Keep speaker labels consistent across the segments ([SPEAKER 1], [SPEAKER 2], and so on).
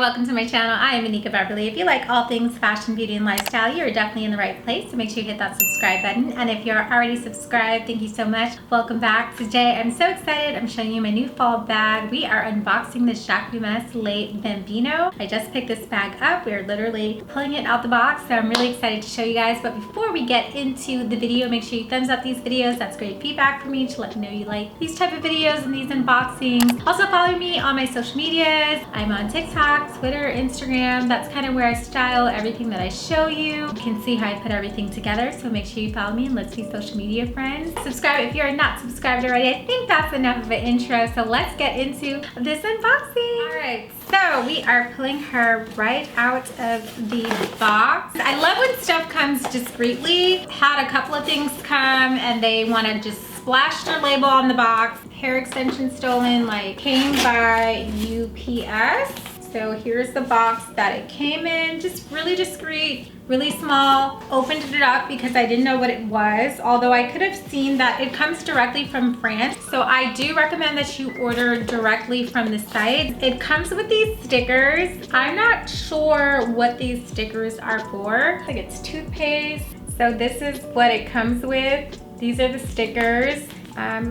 [SPEAKER 1] welcome to my channel. I am Manika Beverly. If you like all things fashion, beauty, and lifestyle, you're definitely in the right place. So make sure you hit that subscribe button. And if you're already subscribed, thank you so much. Welcome back. Today, I'm so excited. I'm showing you my new fall bag. We are unboxing the Jacquemus Le Bambino. I just picked this bag up. We're literally pulling it out the box. So I'm really excited to show you guys. But before we get into the video, make sure you thumbs up these videos. That's great feedback for me to let me know you like these type of videos and these unboxings. Also follow me on my social medias. I'm on TikTok, Twitter, Instagram. That's kind of where I style everything that I show you. You can see how I put everything together. So make sure you follow me and let's be social media friends. Subscribe if you're not subscribed already. I think that's enough of an intro. So let's get into this unboxing. All right. So we are pulling her right out of the box. I love when stuff comes discreetly. Had a couple of things come and they want to just splash their label on the box. Hair extension stolen, like came by UPS. So here's the box that it came in, just really discreet, really small. Opened it up because I didn't know what it was, although I could have seen that it comes directly from France. So I do recommend that you order directly from the site. It comes with these stickers. I'm not sure what these stickers are for. Like it's toothpaste. So this is what it comes with. These are the stickers.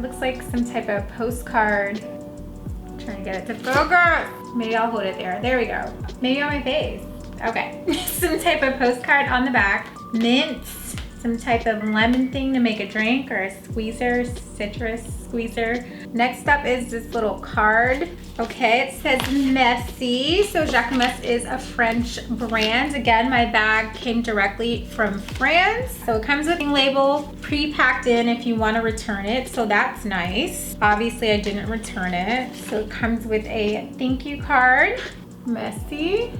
[SPEAKER 1] Looks like some type of postcard. I'm trying to get it to focus. Maybe I'll hold it there. There we go. Maybe on my face. Okay. Some type of postcard on the back. Mints. Some type of lemon thing to make a drink or a squeezer, citrus squeezer. Next up is this little card. Okay, it says Messy. So Jacquemus is a French brand. Again, my bag came directly from France. So it comes with a label pre-packed in if you want to return it. So that's nice. Obviously, I didn't return it. So it comes with a thank you card. Messy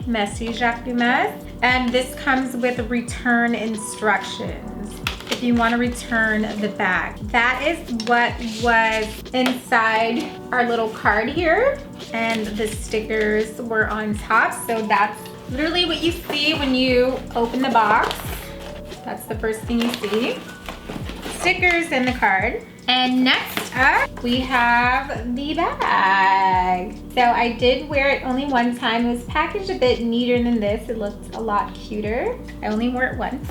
[SPEAKER 1] Jacquemus. And this comes with return instructions if you want to return the bag. That is what was inside our little card here, and the stickers were on top. So that's literally what you see when you open the box. That's the first thing you see. Stickers and the card. And next up, we have the bag. So I did wear it only one time. It was packaged a bit neater than this. It looked a lot cuter. I only wore it once.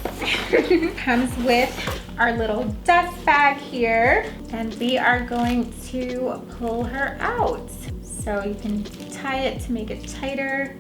[SPEAKER 1] Comes with our little dust bag here. And we are going to pull her out. So you can tie it to make it tighter.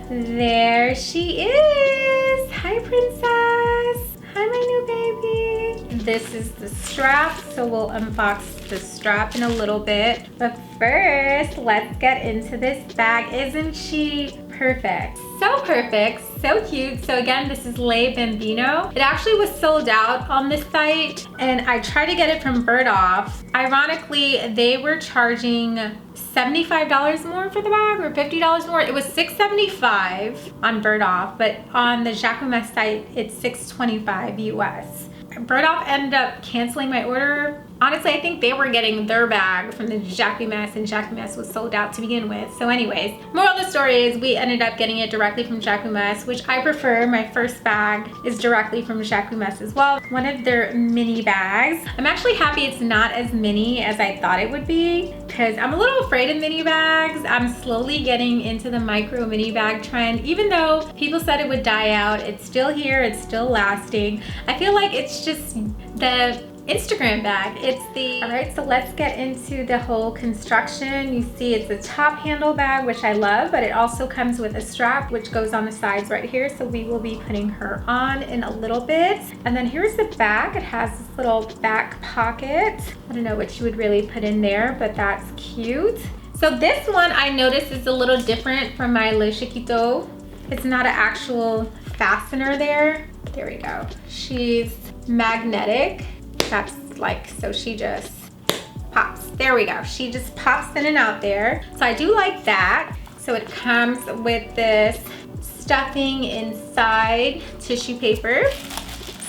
[SPEAKER 1] There she is. Hi, princess. Hi, my new baby. This is the strap, so we'll unbox the strap in a little bit. But first, let's get into this bag. Isn't she perfect? So perfect, so cute. So again, this is Le Bambino. It actually was sold out on this site, and I tried to get it from Bird Off. Ironically, they were charging $75 more for the bag, or $50 more. It was $675 on Bird Off, but on the Jacquemus site, it's $625 US. Bird Off ended up canceling my order. Honestly, I think they were getting their bag from the Jacquemus, and Jacquemus was sold out to begin with. So anyways, moral of the story is we ended up getting it directly from Jacquemus, which I prefer. My first bag is directly from Jacquemus as well. One of their mini bags. I'm actually happy it's not as mini as I thought it would be, because I'm a little afraid of mini bags. I'm slowly getting into the micro mini bag trend. Even though people said it would die out, it's still here, it's still lasting. I feel like it's just the Instagram bag. All right, so let's get into the whole construction. You see it's a top handle bag, which I love, but it also comes with a strap, which goes on the sides right here. So we will be putting her on in a little bit. And then here's the back. It has this little back pocket. I don't know what you would really put in there, but that's cute. So this one I noticed is a little different from my Le Chiquito. It's not an actual fastener there. There we go. She's magnetic. That's like, so she just pops. There we go. She just pops in and out there. So I do like that. So it comes with this stuffing inside tissue paper.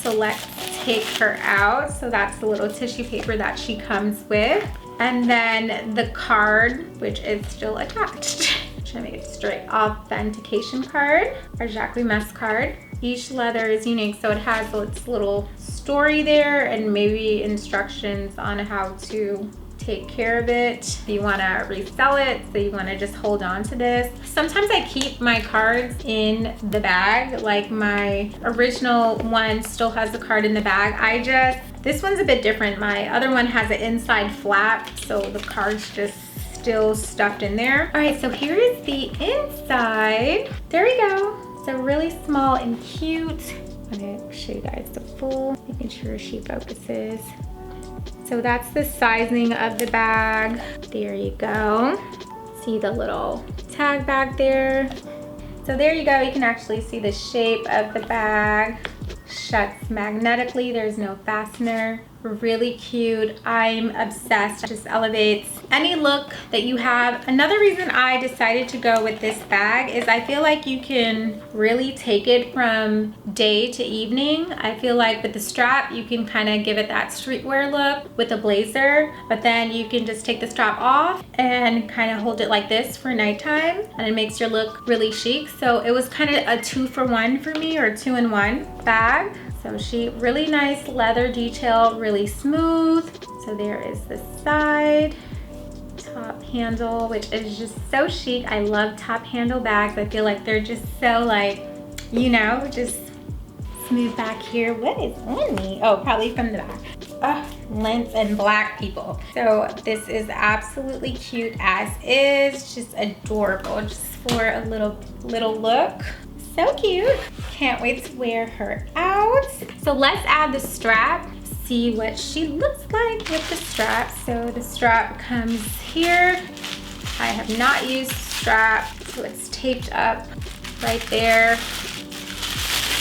[SPEAKER 1] So let's take her out. So that's the little tissue paper that she comes with. And then the card, which is still attached. I'm trying to make it straight. Authentication card, our Jacquemus card. Each leather is unique, so it has its little story there and maybe instructions on how to take care of it. If you want to resell it, so you want to just hold on to this. Sometimes I keep my cards in the bag, like my original one still has the card in the bag. This one's a bit different. My other one has an inside flap, so the card's just still stuffed in there. All right, so here is the inside. There we go. So really small and cute. I'm gonna show you guys the full, making sure she focuses. So that's the sizing of the bag. There you go. See the little tag back there. So there you go. You can actually see the shape of the bag. Shuts magnetically. There's no fastener. Really cute. I'm obsessed. It just elevates any look that you have. Another reason I decided to go with this bag is I feel like you can really take it from day to evening. I feel like with the strap, you can kind of give it that streetwear look with a blazer, but then you can just take the strap off and kind of hold it like this for nighttime, and it makes your look really chic. So it was kind of a 2-for-1 for me, or 2-in-1 bag. So she, really nice leather detail, really smooth. So there is the side, top handle, which is just so chic. I love top handle bags. I feel like they're just so like, you know, just smooth back here. What is on me? Oh, probably from the back. Oh, lint and black people. So this is absolutely cute as is, just adorable, just for a little look. So cute. Can't wait to wear her out. So let's add the strap, see what she looks like with the strap. So the strap comes here. I have not used the strap, so it's taped up right there.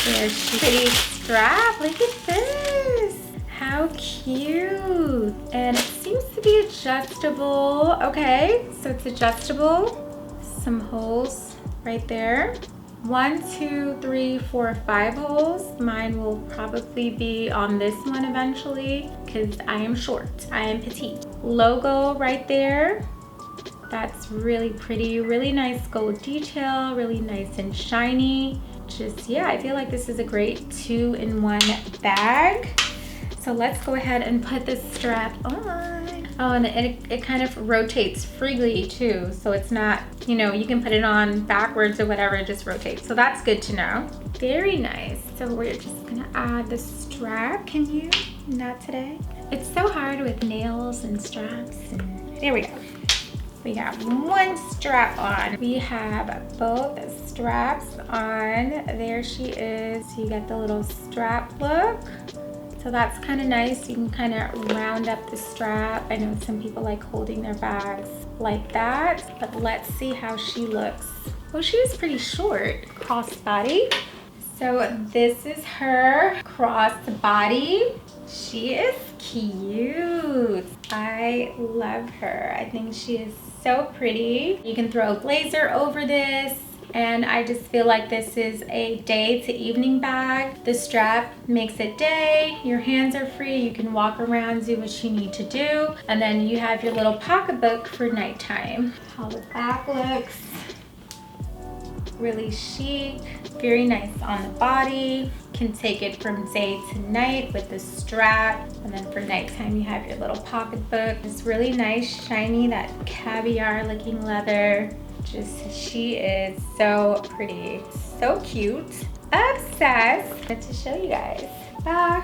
[SPEAKER 1] There's she pretty strap. Look at this. How cute. And it seems to be adjustable. Okay, so it's adjustable. Some holes right there. 1, 2, 3, 4, 5 holes. Mine will probably be on this one eventually because I am short. I am petite. Logo right there. That's really pretty. Really nice gold detail. Really nice and shiny. Just, yeah, I feel like this is a great 2-in-1 bag. So let's go ahead and put this strap on. Oh, and it kind of rotates freely too. So it's not, you know, you can put it on backwards or whatever, it just rotates. So that's good to know. Very nice. So we're just gonna add the strap. Can you? Not today. It's so hard with nails and straps. And there we go. We have one strap on. We have both straps on. There she is. You get the little strap look. So that's kind of nice. You can kind of round up the strap. I know some people like holding their bags like that, but let's see how she looks. Well, she was pretty short, crossbody. So this is her crossbody. She is cute. I love her. I think she is so pretty. You can throw a blazer over this. And I just feel like this is a day to evening bag. The strap makes it day. Your hands are free. You can walk around, do what you need to do. And then you have your little pocketbook for nighttime. How the back looks. Really chic. Very nice on the body. Can take it from day to night with the strap. And then for nighttime, you have your little pocketbook. It's really nice, shiny, that caviar looking leather. Just, she is so pretty, so cute. Obsessed. Good to show you guys. Ah.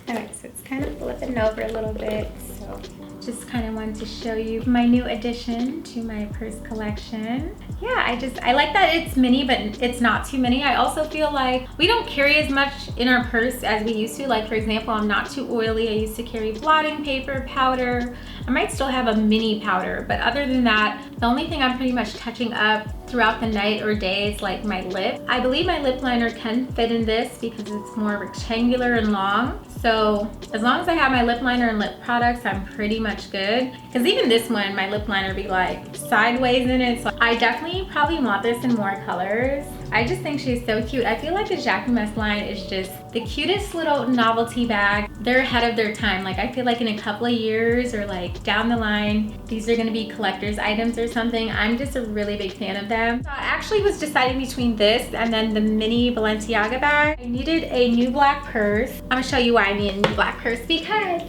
[SPEAKER 1] Alright, so it's kind of flipping over a little bit, so just kind of wanted to show you my new addition to my purse collection. Yeah, I like that it's mini, but it's not too mini. I also feel like we don't carry as much in our purse as we used to. Like, for example, I'm not too oily. I used to carry blotting paper, powder. I might still have a mini powder, but other than that, the only thing I'm pretty much touching up throughout the night or day is like my lip. I believe my lip liner can fit in this because it's more rectangular and long. So as long as I have my lip liner and lip products, I'm pretty much good. Because even this one, my lip liner be like sideways in it. So I definitely probably want this in more colors. I just think she's so cute. I feel like the Jacquemus line is just the cutest little novelty bag. They're ahead of their time. Like, I feel like in a couple of years or like down the line, these are gonna be collector's items or something. I'm just a really big fan of them. So I actually was deciding between this and then the mini Balenciaga bag. I needed a new black purse. I'm gonna show you why I need a new black purse because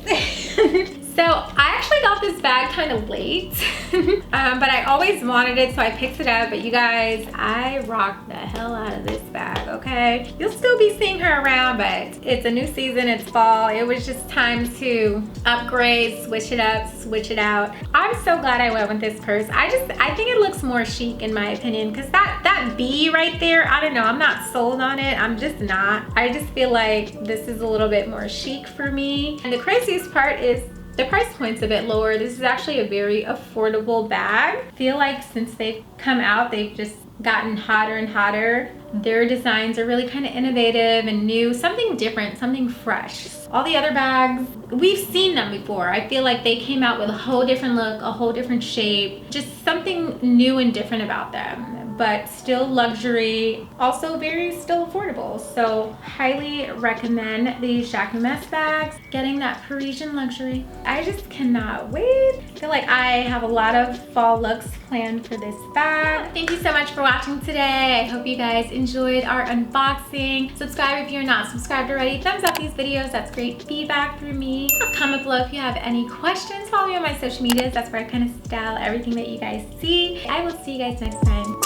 [SPEAKER 1] so I actually got this bag kind of late, but I always wanted it, so I picked it up. But you guys, I rocked the hell out of this bag, okay? You'll still be seeing her around, but it's a new season, it's fall. It was just time to upgrade, switch it up, switch it out. I'm so glad I went with this purse. I think it looks more chic in my opinion, because that B right there, I don't know, I'm not sold on it. I'm just not. I just feel like this is a little bit more chic for me. And the craziest part is the price point's a bit lower. This is actually a very affordable bag. I feel like since they've come out, they've just gotten hotter and hotter. Their designs are really kind of innovative and new, something different, something fresh. All the other bags, we've seen them before. I feel like they came out with a whole different look, a whole different shape, just something new and different about them, but still luxury, also very still affordable. So highly recommend these Jacquemus bags, getting that Parisian luxury. I just cannot wait. I feel like I have a lot of fall looks planned for this bag. Thank you so much for watching today. I hope you guys enjoyed our unboxing. Subscribe if you're not subscribed already. Thumbs up these videos, that's great feedback for me. Comment below if you have any questions. Follow me on my social medias, that's where I kind of style everything that you guys see. I will see you guys next time.